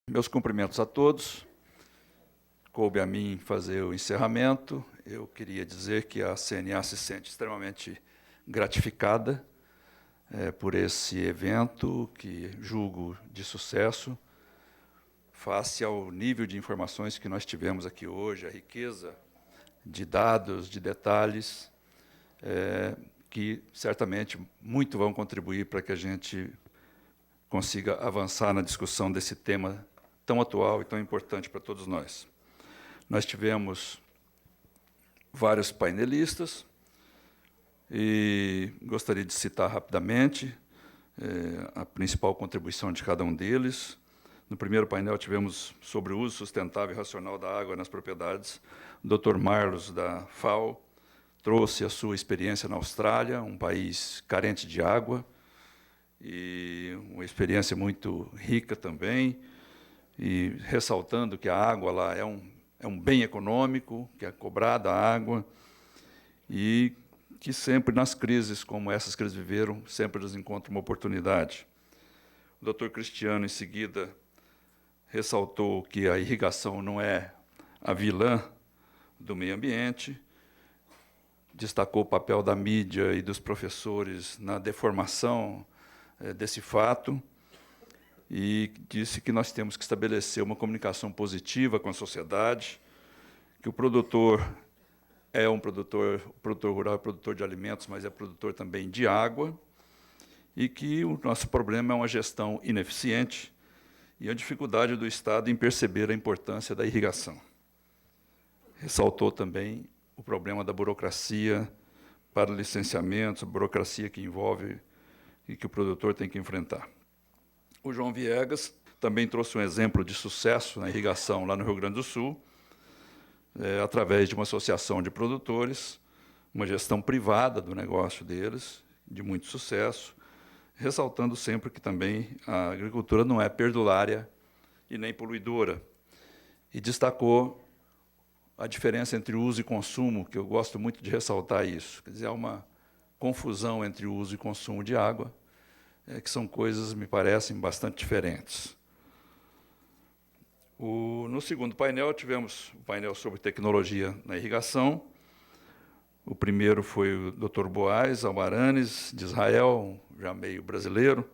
Meus cumprimentos a todos. Coube a mim fazer o encerramento. Eu queria dizer que a CNA se sente extremamente gratificada por esse evento, que julgo de sucesso, face ao nível de informações que nós tivemos aqui hoje, a riqueza de dados, de detalhes, que certamente muito vão contribuir para que a gente consiga avançar na discussão desse tema tão atual e tão importante para todos nós. Nós tivemos vários painelistas e gostaria de citar rapidamente a principal contribuição de cada um deles. No primeiro painel tivemos sobre o uso sustentável e racional da água nas propriedades. O Dr. Marlos, da FAO, trouxe a sua experiência na Austrália, um país carente de água, e uma experiência muito rica também, e ressaltando que a água lá é um bem econômico, que é cobrada a água, e que sempre, nas crises como essas que eles viveram, sempre eles encontram uma oportunidade. O doutor Cristiano, em seguida, ressaltou que a irrigação não é a vilã do meio ambiente, destacou o papel da mídia e dos professores na deformação desse fato, e disse que nós temos que estabelecer uma comunicação positiva com a sociedade, que o produtor é o produtor rural é produtor de alimentos, mas é produtor também de água, e que o nosso problema é uma gestão ineficiente e a dificuldade do Estado em perceber a importância da irrigação. Ressaltou também o problema da burocracia para licenciamentos, a burocracia que envolve e que o produtor tem que enfrentar. O João Viegas também trouxe um exemplo de sucesso na irrigação lá no Rio Grande do Sul, através de uma associação de produtores, uma gestão privada do negócio deles, de muito sucesso, ressaltando sempre que também a agricultura não é perdulária e nem poluidora. E destacou a diferença entre uso e consumo, que eu gosto muito de ressaltar isso. Quer dizer, há uma confusão entre o uso e consumo de água, que são coisas, me parecem, bastante diferentes. No segundo painel, tivemos um painel sobre tecnologia na irrigação. O primeiro foi o Dr. Boaz Almaranes, de Israel, já meio brasileiro,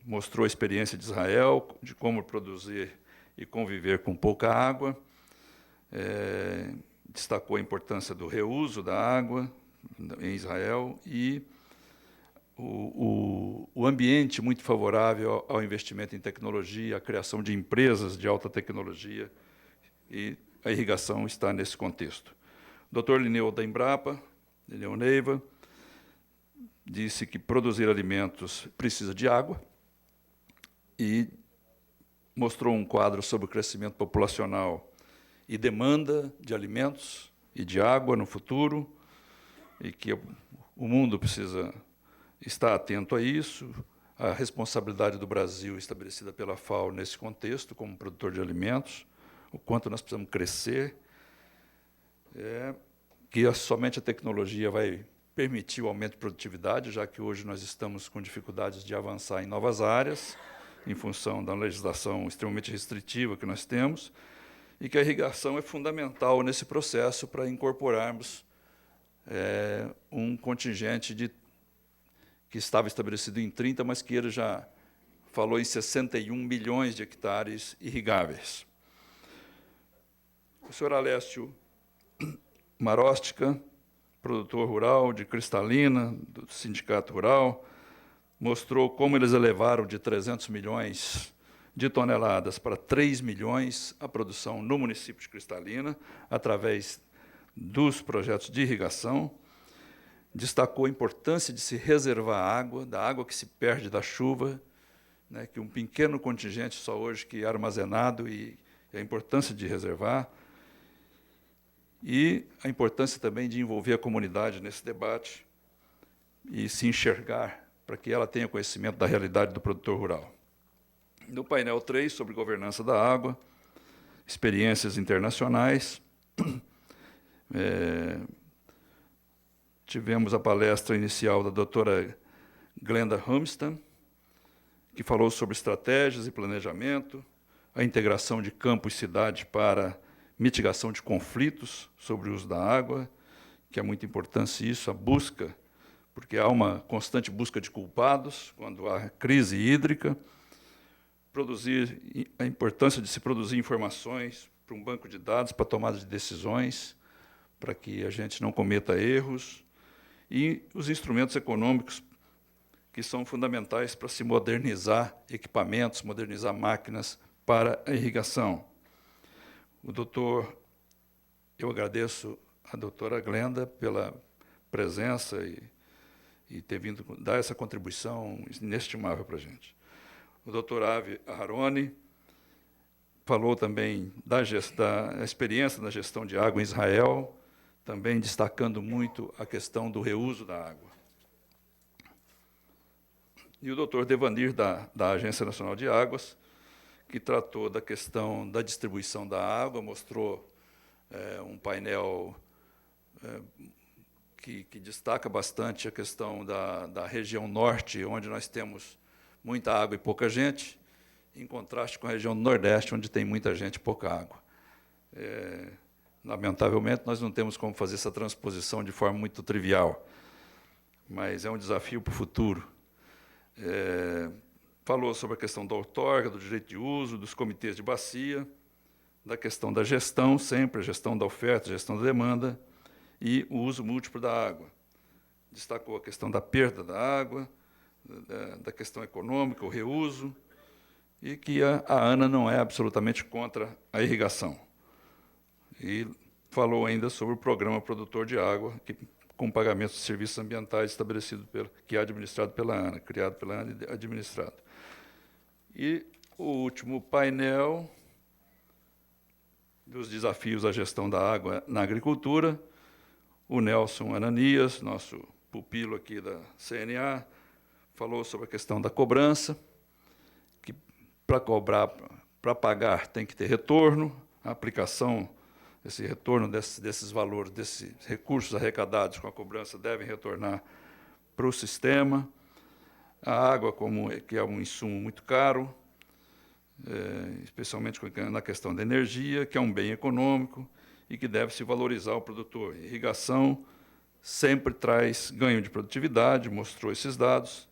mostrou a experiência de Israel, de como produzir e conviver com pouca água, destacou a importância do reuso da água em Israel e o ambiente muito favorável ao investimento em tecnologia, a criação de empresas de alta tecnologia, e a irrigação está nesse contexto. O Dr. Linneu da Embrapa, Linneu Neiva, disse que produzir alimentos precisa de água e mostrou um quadro sobre o crescimento populacional e demanda de alimentos e de água no futuro, e que o mundo precisa estar atento a isso, a responsabilidade do Brasil estabelecida pela FAO nesse contexto, como produtor de alimentos, o quanto nós precisamos crescer, que somente a tecnologia vai permitir o aumento de produtividade, já que hoje nós estamos com dificuldades de avançar em novas áreas, em função da legislação extremamente restritiva que nós temos, e que a irrigação é fundamental nesse processo para incorporarmos um contingente que estava estabelecido em 30, mas que ele já falou em 61 milhões de hectares irrigáveis. O senhor Alessio Marostica, produtor rural de Cristalina, do Sindicato Rural, mostrou como eles elevaram de 300 milhões de toneladas para 3 milhões a produção no município de Cristalina, através dos projetos de irrigação. Destacou a importância de se reservar água, da água que se perde da chuva, que um pequeno contingente só hoje que é armazenado, e a importância de reservar, e a importância também de envolver a comunidade nesse debate e se enxergar para que ela tenha conhecimento da realidade do produtor rural. No painel 3, sobre governança da água, experiências internacionais, tivemos a palestra inicial da doutora Glenda Humston, que falou sobre estratégias e planejamento, a integração de campo e cidade para mitigação de conflitos sobre o uso da água, que é muito importante isso, a busca, porque há uma constante busca de culpados quando há crise hídrica, a importância de se produzir informações para um banco de dados para tomada de decisões, para que a gente não cometa erros, e os instrumentos econômicos que são fundamentais para se modernizar equipamentos, modernizar máquinas para a irrigação. Eu agradeço à doutora Glenda pela presença e ter vindo dar essa contribuição inestimável para a gente. O doutor Avi Aharoni falou também da experiência na gestão de água em Israel, também destacando muito a questão do reuso da água. E o doutor Devanir, da Agência Nacional de Águas, que tratou da questão da distribuição da água, mostrou um painel que destaca bastante a questão da região norte, onde nós temos muita água e pouca gente, em contraste com a região nordeste, onde tem muita gente e pouca água. Lamentavelmente, nós não temos como fazer essa transposição de forma muito trivial, mas é um desafio para o futuro. Falou sobre a questão da outorga, do direito de uso, dos comitês de bacia, da questão da gestão, sempre a gestão da oferta, a gestão da demanda, e o uso múltiplo da água. Destacou a questão da perda da água, da questão econômica, o reuso, e que a ANA não é absolutamente contra a irrigação. E falou ainda sobre o programa produtor de água, com pagamento de serviços ambientais que é administrado pela ANA, criado pela ANA e administrado. E o último painel dos desafios à gestão da água na agricultura, o Nelson Ananias, nosso pupilo aqui da CNA, falou sobre a questão da cobrança, que para pagar tem que ter retorno, a aplicação, esse retorno desses valores, desses recursos arrecadados com a cobrança devem retornar para o sistema. A água, que é um insumo muito caro, especialmente na questão da energia, que é um bem econômico e que deve se valorizar o produtor. Irrigação sempre traz ganho de produtividade, mostrou esses dados,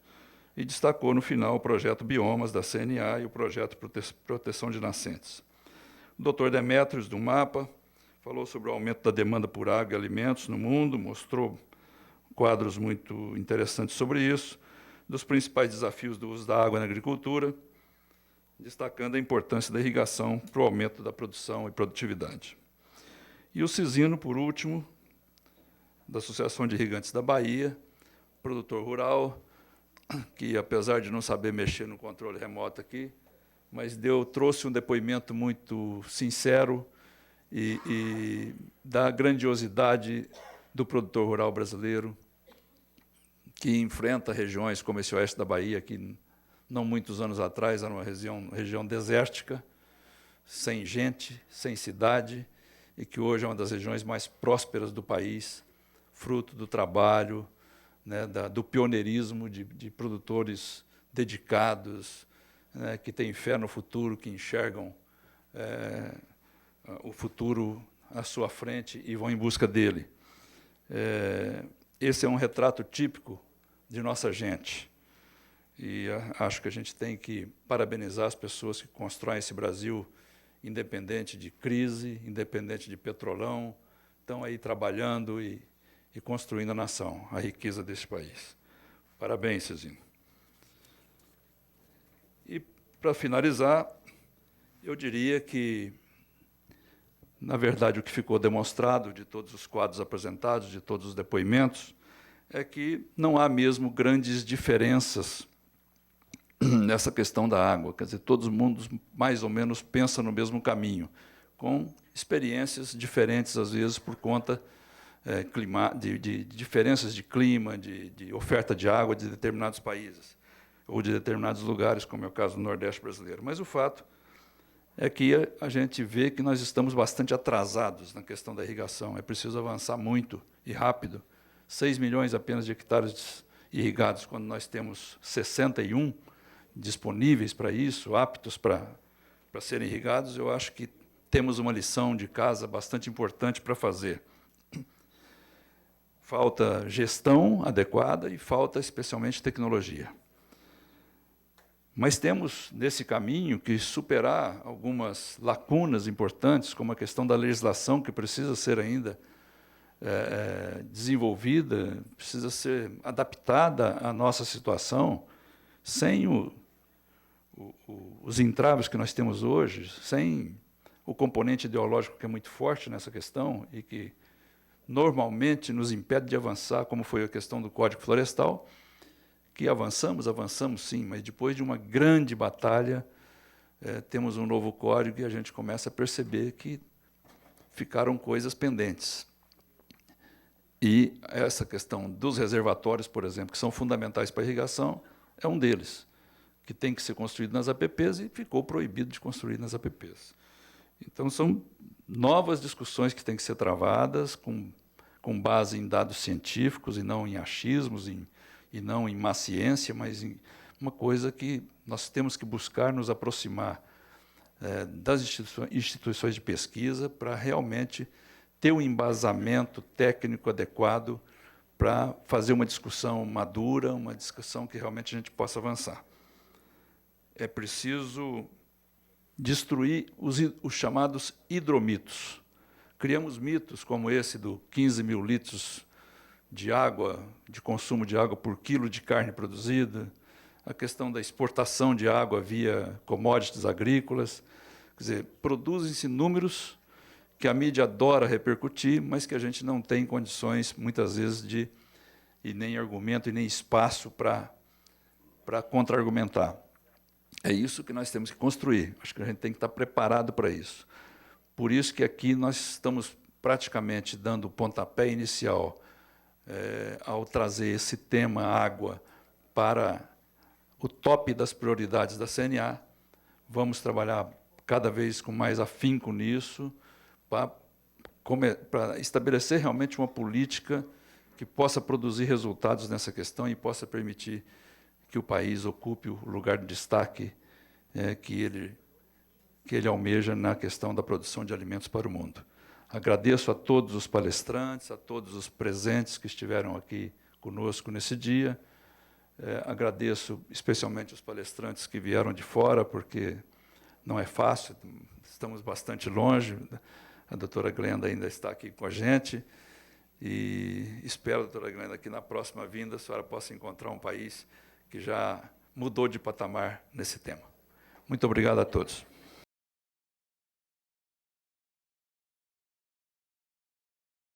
e destacou no final o projeto Biomas da CNA e o projeto Proteção de Nascentes. O doutor Demétrios, do MAPA, falou sobre o aumento da demanda por água e alimentos no mundo, mostrou quadros muito interessantes sobre isso, dos principais desafios do uso da água na agricultura, destacando a importância da irrigação para o aumento da produção e produtividade. E o Cisino, por último, da Associação de Irrigantes da Bahia, produtor rural, que, apesar de não saber mexer no controle remoto aqui, mas trouxe um depoimento muito sincero e da grandiosidade do produtor rural brasileiro, que enfrenta regiões como esse oeste da Bahia, que não muitos anos atrás era uma região desértica, sem gente, sem cidade, e que hoje é uma das regiões mais prósperas do país, fruto do trabalho, né, do pioneirismo de produtores dedicados, né, que têm fé no futuro, que enxergam o futuro à sua frente e vão em busca dele. Esse é um retrato típico de nossa gente. E acho que a gente tem que parabenizar as pessoas que constroem esse Brasil independente de crise, independente de petrolão, estão aí trabalhando e construindo a nação, a riqueza desse país. Parabéns, Cisino. E, para finalizar, eu diria que, na verdade, o que ficou demonstrado de todos os quadros apresentados, de todos os depoimentos, é que não há mesmo grandes diferenças nessa questão da água. Quer dizer, todo mundo mais ou menos pensa no mesmo caminho, com experiências diferentes, às vezes, por conta de diferenças de clima, de oferta de água de determinados países, ou de determinados lugares, como é o caso do Nordeste brasileiro. Mas o fato é que a gente vê que nós estamos bastante atrasados na questão da irrigação. É preciso avançar muito e rápido. 6 milhões apenas de hectares irrigados, quando nós temos 61, disponíveis para isso, aptos para serem irrigados, eu acho que temos uma lição de casa bastante importante para fazer. Falta gestão adequada e falta, especialmente, tecnologia. Mas temos, nesse caminho, que superar algumas lacunas importantes, como a questão da legislação, que precisa ser ainda desenvolvida, precisa ser adaptada à nossa situação, sem os entraves que nós temos hoje, sem o componente ideológico que é muito forte nessa questão e que normalmente nos impede de avançar, como foi a questão do Código Florestal, que avançamos sim, mas depois de uma grande batalha, temos um novo código e a gente começa a perceber que ficaram coisas pendentes. E essa questão dos reservatórios, por exemplo, que são fundamentais para a irrigação, é um deles, que tem que ser construído nas APPs e ficou proibido de construir nas APPs. Então, são novas discussões que têm que ser travadas com base em dados científicos e não em achismos, e não em má ciência, mas em uma coisa que nós temos que buscar nos aproximar das instituições de pesquisa para realmente ter um embasamento técnico adequado para fazer uma discussão madura, uma discussão que realmente a gente possa avançar. É preciso destruir os chamados hidromitos. Criamos mitos como esse do 15 mil litros de água, de consumo de água por quilo de carne produzida, a questão da exportação de água via commodities agrícolas. Quer dizer, produzem-se números que a mídia adora repercutir, mas que a gente não tem condições, muitas vezes, e nem argumento, e nem espaço para contra-argumentar. É isso que nós temos que construir. Acho que a gente tem que estar preparado para isso. Por isso que aqui nós estamos praticamente dando o pontapé inicial ao trazer esse tema água para o top das prioridades da CNA. Vamos trabalhar cada vez com mais afinco nisso, para estabelecer realmente uma política que possa produzir resultados nessa questão e possa permitir que o país ocupe o lugar de destaque que ele almeja na questão da produção de alimentos para o mundo. Agradeço a todos os palestrantes, a todos os presentes que estiveram aqui conosco nesse dia. Agradeço especialmente os palestrantes que vieram de fora, porque não é fácil, estamos bastante longe. A doutora Glenda ainda está aqui com a gente, e espero, doutora Glenda, que na próxima vinda a senhora possa encontrar um país que já mudou de patamar nesse tema. Muito obrigado a todos.